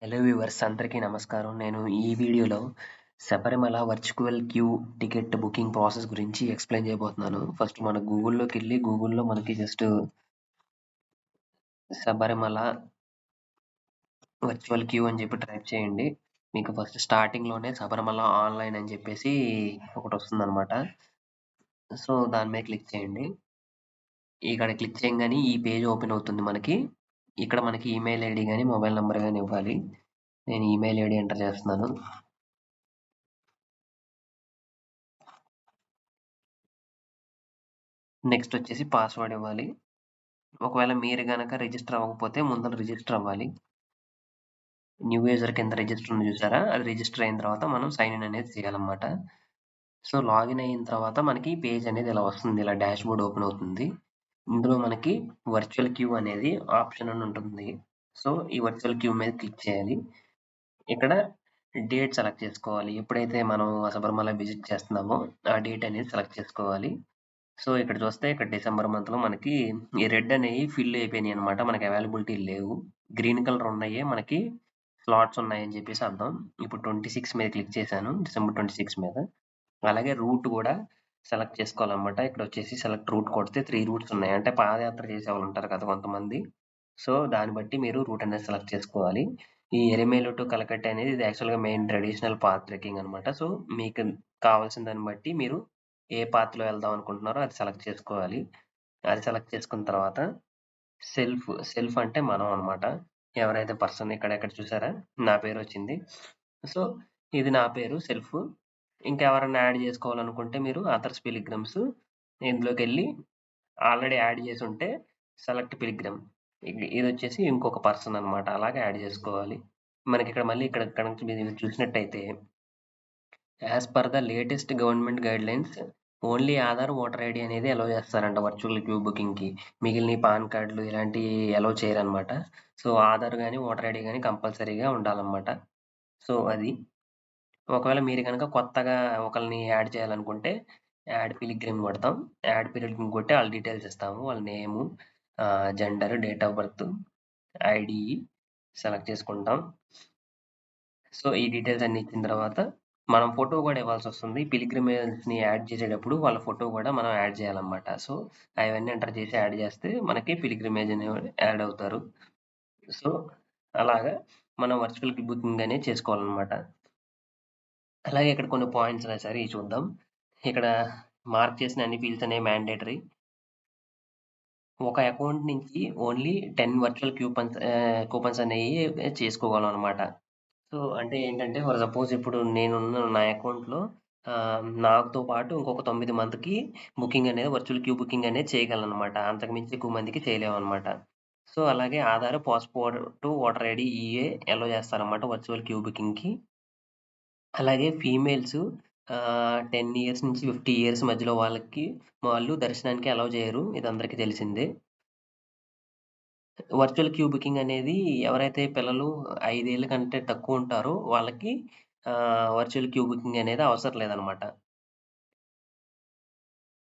Hello viewers అందరికీ నమస్కారం. నేను ఈ వీడియోలో Sabarimala virtual queue ticket booking process గురించి ఎక్స్‌ప్లెయిన్ చేయబోతున్నాను. ఫస్ట్ మన గూగుల్‌లోకెళ్ళి గూగుల్‌లో మనకి జస్ట్ శబరిమల వర్చువల్ క్యూ అని చెప్పి టైప్ చేయండి. మీకు ఫస్ట్ స్టార్టింగ్‌లోనే శబరిమల ఆన్‌లైన్ అని చెప్పేసి ఒకటొస్తుందనమాట. సో, దాని మీద క్లిక్ చేయండి. ఇక్కడ క్లిక్ చేయంగానే ఈ పేజ్ ఓపెన్ అవుతుంది మనకి. ఇక్కడ మనకి ఈమెయిల్ ఐడీ గాని, మొబైల్ నంబర్ గాని ఇవ్వాలి. నేను ఈమెయిల్ ఐడీ ఎంటర్ చేస్తున్నాను. నెక్స్ట్ వచ్చేసి పాస్వర్డ్ ఇవ్వాలి. ఒకవేళ మీరు గనక రిజిస్టర్ అవ్వకపోతే ముందల రిజిస్టర్ అవ్వాలి. న్యూ యూజర్ కింద రిజిస్టర్ ఉంది చూసారా? అది రిజిస్టర్ అయిన తర్వాత మనం సైన్ ఇన్ అనేది చేయాలన్నమాట. సో, లాగిన్ అయిన తర్వాత మనకి పేజ్ అనేది ఇలా వస్తుంది. ఇలా డాష్‌బోర్డ్ ఓపెన్ అవుతుంది. ఇందులో మనకి వర్చువల్ క్యూ అనేది ఆప్షన్ అని ఉంటుంది. సో, ఈ వర్చువల్ క్యూ మీద క్లిక్ చేయాలి. ఇక్కడ డేట్ సెలెక్ట్ చేసుకోవాలి. ఎప్పుడైతే మనం శబరిమల విజిట్ చేస్తున్నామో ఆ డేట్ అనేది సెలెక్ట్ చేసుకోవాలి. సో, ఇక్కడ చూస్తే ఇక్కడ డిసెంబర్ మంత్‌లో మనకి ఈ రెడ్ అనేయి ఫిల్ అయిపోయినాయన్నమాట. మనకి అవైలబిలిటీ లేవు. గ్రీన్ కలర్ ఉన్నయే మనకి స్లాట్స్ ఉన్నాయని చెప్పేసి అర్థం. ఇప్పుడు 26 మీద క్లిక్ చేశాను. డిసెంబర్ 26 మీద. అలాగే రూట్ గూడా సెలెక్ట్ చేసుకోవాలన్నమాట. ఇక్కడొచ్చేసి సెలెక్ట్ రూట్ కొడితే 3 రూట్స్ ఉన్నాయి. అంటే పాదయాత్ర చేసేవాళ్ళు ఉంటారు కదా కొంతమంది. సో, దాన్ని బట్టి మీరు రూట్ అనేది సెలెక్ట్ చేసుకోవాలి. ఈ ఎరిమేలు టు కలకట్ట అనేది ఇది యాక్చువల్‌గా మెయిన్ ట్రెడిషనల్ పాత్ ట్రెక్కింగ్ అన్నమాట. సో, మీకు కావాల్సిన దాన్ని బట్టి మీరు ఏ పాత్‌లో వెళ్దాం అనుకుంటున్నారో అది సెలెక్ట్ చేసుకోవాలి. అది సెలెక్ట్ చేసుకున్న తర్వాత సెల్ఫ్ అంటే మనం అన్నమాట. ఎవరైతే పర్సన్ ఇక్కడ చూసారా? నా పేరొచ్చింది. సో, ఇది నా పేరు సెల్ఫ్. ఇంకెవరన్నా యాడ్ చేసుకోవాలనుకుంటే మీరు అదర్స్ పిలిగ్రిమ్స్ ఇందులోకెళ్ళి ఆల్రెడీ యాడ్ చేసుంటే సెలెక్ట్ పిలిగ్రిమ్. ఇదొచ్చేసి ఇంకొక పర్సన్ అన్నమాట. అలాగే యాడ్ చేసుకోవాలి. మనకిక్కడ మళ్ళీ ఇక్కడ కనుక మీరు చూసినట్టయితే as per the latest government guidelines only Aadhaar, voter ID అనేది అలౌ చేస్తారంట వర్చువల్ క్యూ బుకింగ్‌కి. మిగిలినయి పాన్ కార్డ్‌లు ఇలాంటియి అలౌ చేయరనమాట. సో, ఆధార్ గాని, ఓటర్ ఐడీ గాని కంపల్సరీగా ఉండాలనమాట. సో, అది. ఒకవేళ మీరు గనక కొత్తగా ఒకళ్ళని యాడ్ చేయాలనుకుంటే యాడ్ పిలిగ్రిమ్ కొడతాం. యాడ్ పిలిగ్రిమ్ కొట్టి ఆళ్ళ డీటెయిల్స్ ఇస్తాము. వాళ్ళ name, gender, date of birth, ID select చేసుకుంటాం. సో, ఈ డీటెయిల్స్ అన్నీ ఇచ్చిన తర్వాత మనం ఫోటో గూడా ఇవ్వాల్సొస్తుంది. పిల్‌గ్రిమేజ్‌ని యాడ్ చేసేటప్పుడు వాళ్ళ ఫోటో గూడా మనం యాడ్ చేయాలన్నమాట. సో, అవన్నీ ఎంటర్ చేసి యాడ్ చేస్తే మనకి పిల్‌గ్రిమేజ్ అనేవాడు యాడ్ అవుతారు. సో, అలాగా మనం వర్చువల్ బుకింగ్ అనేది చేసుకోవాలన్నమాట. అలాగే ఇక్కడ కొన్ని పాయింట్స్ రాశారు. ఇయి చూద్దాం. ఇక్కడ మార్క్ చేసిన అన్ని ఫీల్డ్స్ అనేవి మ్యాండేటరీ. ఒక అకౌంట్ నుంచి ఓన్లీ 10 వర్చువల్ కూపన్స్ అనేయి చేసుకోగలం అన్నమాట. సో, అంటే ఏంటంటే ఫర్ సపోజ్ ఇప్పుడు నేనున్న నా అకౌంట్‌లో నాతో పాటు ఇంకొక 9 మందికి బుకింగ్ అనేది వర్చువల్ క్యూ బుకింగ్ అనేది చేయగలననమాట. అంతకు మించి ఎక్కువ మందికి చేయలేమనమాట. సో, అలాగే ఆధార్, పాస్‌పోర్ట్, ఓటర్ ఐడీ ఇయే అలో చేస్తారనమాట వర్చువల్ క్యూ బుకింగ్‌కి. అలాగే ఫీమేల్స్ 10 ఇయర్స్ నుంచి 50 ఇయర్స్ మధ్యలో వాళ్ళు దర్శనానికి అలౌ చేయరు. ఇది అందరికీ తెలిసిందే. వర్చువల్ క్యూ బుకింగ్ అనేది ఎవరైతే పిల్లలు 5 ఏళ్ల కంటే తక్కువ ఉంటారో వాళ్ళకి వర్చువల్ క్యూ బుకింగ్ అనేది అవసరం లేదనమాట.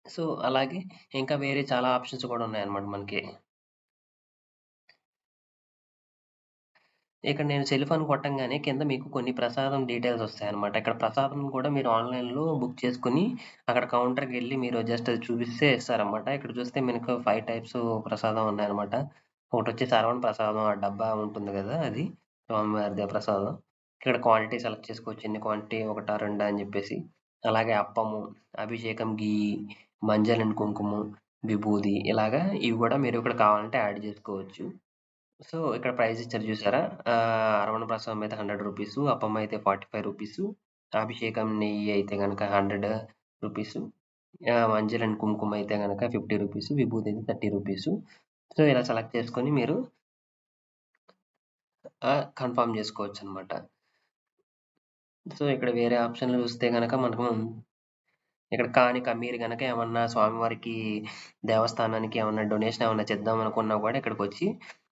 సో, అలాగే ఇంకా వేరే చాలా ఆప్షన్స్ కూడా ఉన్నాయన్నమాట మనకి. ఇక్కడ నేను సెల్ఫ్ అని కొట్టంగానే కింద మీకు కొన్ని ప్రసాదం డీటెయిల్స్ వస్తాయన్నమాట. ఇక్కడ ప్రసాదం కూడా మీరు ఆన్‌లైన్‌లో బుక్ చేసుకొని అక్కడ కౌంటర్‌కెళ్ళి మీరు జస్ట్ అది చూపిస్తే ఇస్తారన్నమాట. ఇక్కడ చూస్తే మనకు 5 టైప్స్ ప్రసాదం ఉన్నాయన్నమాట. ఒకటొచ్చి శరవణ ప్రసాదం ఆ డబ్బా ఉంటుంది గదా! అది స్వామివారిదే ప్రసాదం. ఇక్కడ క్వాంటిటీ సెలెక్ట్ చేసుకోవచ్చు. ఎన్ని క్వాంటిటీ ఒకటా, రెండా అని జెప్పేసి. అలాగే అప్పము, అభిషేకం ఘీ, మంజల్ అండ్ కుంకుమ, విభూది ఇలాగా ఇవి గూడా మీరు ఇక్కడ కావాలంటే యాడ్ జేసుకోవచ్చు. సో, ఇక్కడ ప్రైస్ ఇచ్చారు చూసారా? అరవణ ప్రసాదం అయితే రూ. 100, అప్పం అయితే రూ. 45, అభిషేకం నెయ్యి అయితే గనక రూ. 100, మంజరి అండ్ కుంకుమ అయితే గనక రూ. 50, విభూది అయితే రూ. 30. సో, ఇలా సెలెక్ట్ చేసుకొని మీరు కన్ఫర్మ్ చేసుకోవచ్చనమాట. సో, ఇక్కడ వేరే ఆప్షన్‌లు చూస్తే గనక మనకు ఇక్కడ కానిక మీరు గనక ఏమన్నా స్వామివారికి దేవస్థానానికి ఏమన్నా డొనేషన్ ఏమన్నా చేద్దామనుకున్నా గూడా ఇక్కడికొచ్చి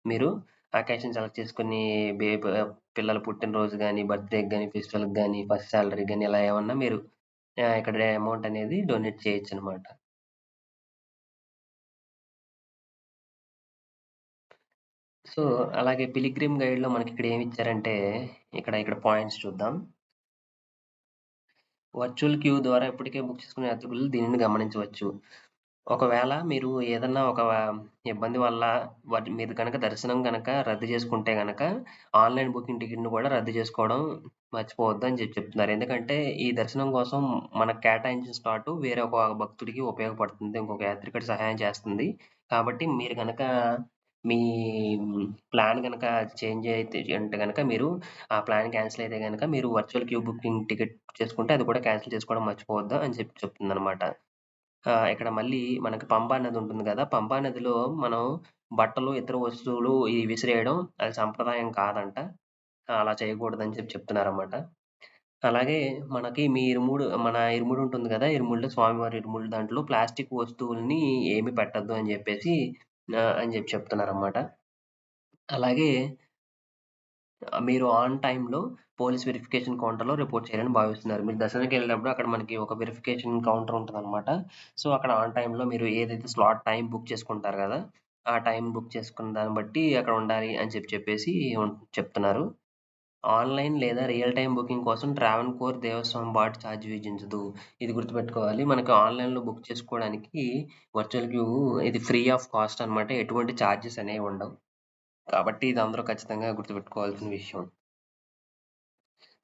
మీరు అకేషన్ సెలెక్ట్ చేసుకొని పిల్లల పుట్టినరోజు గాని, బర్త్‌డేకి గాని, ఫెస్టివల్‌కి గాని, ఫస్ట్ సాలరీకి గాని ఇలా ఏమన్నా మీరు ఇక్కడ అమౌంట్ అనేది డొనేట్ చేయొచ్చనమాట. సో, అలాగే పిలిగ్రిమ్ గైడ్‌లో మనకిక్కడ ఏమిచ్చారంటే, ఇక్కడ పాయింట్స్ చూద్దాం. వర్చువల్ క్యూ ద్వారా ఇప్పటికే బుక్ చేసుకున్న యాత్రికులు దీనిని గమనించవచ్చు. ఒకవేళ మీరు ఏదన్నా ఒక ఇబ్బంది వల్ల మీరు గనక దర్శనం గనక రద్దు చేసుకుంటే గనక, ఆన్‌లైన్ బుకింగ్ టికెట్‌ని కూడా రద్దు చేసుకోవడం మర్చిపోవద్దు అని చెప్తున్నారు. ఎందుకంటే, ఈ దర్శనం కోసం మనకు కేటాయించిన స్లాటు వేరే ఒక భక్తుడికి ఉపయోగపడుతుంది. ఇంకొక యాత్రికుడికి సహాయం చేస్తుంది. కాబట్టి మీరు గనక మీ ప్లాన్ గనక చేంజ్ అయితే అంటే గనక మీరు ఆ ప్లాన్ క్యాన్సిల్ అయితే గనక మీరు వర్చువల్ క్యూ బుకింగ్ టికెట్ చేసుకుంటే అది కూడా క్యాన్సిల్ చేసుకోవడం మర్చిపోవద్దు అని చెప్తుందనమాట. ఇక్కడ మళ్ళీ మనకి పంపా నది ఉంటుంది గదా! పంపా నదిలో మనం బట్టలు, ఇతర వస్తువులు విసిరేయడం అది సంప్రదాయం కాదంట. అలా చేయకూడదని చెప్తున్నారన్నమాట. అలాగే మనకి మన ఇరుముడి ఉంటుంది గదా! ఇరుముడిలో స్వామివారి ఇరుముడి దాంట్లో ప్లాస్టిక్ వస్తువుల్ని ఏమి పెట్టొద్దు అని జెప్పేసి అని చెప్తున్నారన్నమాట. అలాగే మీరు ఆన్ టైమ్‌లో పోలీస్ వెరిఫికేషన్ కౌంటర్‌లో రిపోర్ట్ చేయాలని భావిస్తున్నారు. మీరు దర్శనానికెళ్ళినప్పుడు అక్కడ మనకి ఒక వెరిఫికేషన్ కౌంటర్ ఉంటదనమాట. సో, అక్కడ ఆన్ టైమ్‌లో మీరు ఏదైతే స్లాట్ టైమ్ బుక్ చేసుకుంటారు గదా! ఆ టైమ్ బుక్ చేసుకున్న దాన్ని బట్టి అక్కడ ఉండాలి అని చెప్పేసి చెప్తున్నారు. ఆన్‌లైన్ లేదా రియల్ టైమ్ బుకింగ్ కోసం ట్రావెన్‌కోర్ దేవస్వం బాట్ ఛార్జ్ విధించదు. ఇది గుర్తుపెట్టుకోవాలి. మనకి ఆన్‌లైన్‌లో బుక్ చేసుకోవడానికి వర్చువల్ క్యూ ఇది ఫ్రీ ఆఫ్ కాస్ట్ అనమాట. ఎటువంటి చార్జెస్ అనేవి ఉండవు. కాబట్టి ఇది అందరూ ఖచ్చితంగా గుర్తుపెట్టుకోవాల్సిన విషయం.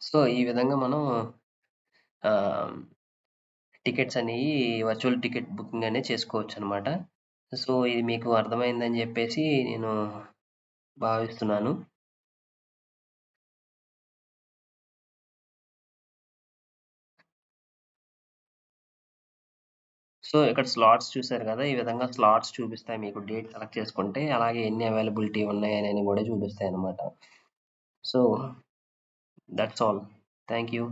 సో, ఈ విధంగా మనం ఆహ్, టికెట్స్ అనేయి వర్చువల్ టికెట్ బుకింగ్ అనేది చేసుకోవచ్చనమాట. సో, ఇది మీకు అర్థమైందని జెప్పేసి నేను భావిస్తున్నాను. సో, ఇక్కడ స్లాట్స్ చూసారు గదా! ఈ విధంగా స్లాట్స్ చూపిస్తాయి మీకు డేట్ సెలెక్ట్ చేసుకుంటే. అలాగే ఎన్ని అవైలబిలిటీ ఉన్నాయనేవి గూడా చూపిస్తాయనమాట. So, that's all. Thank you.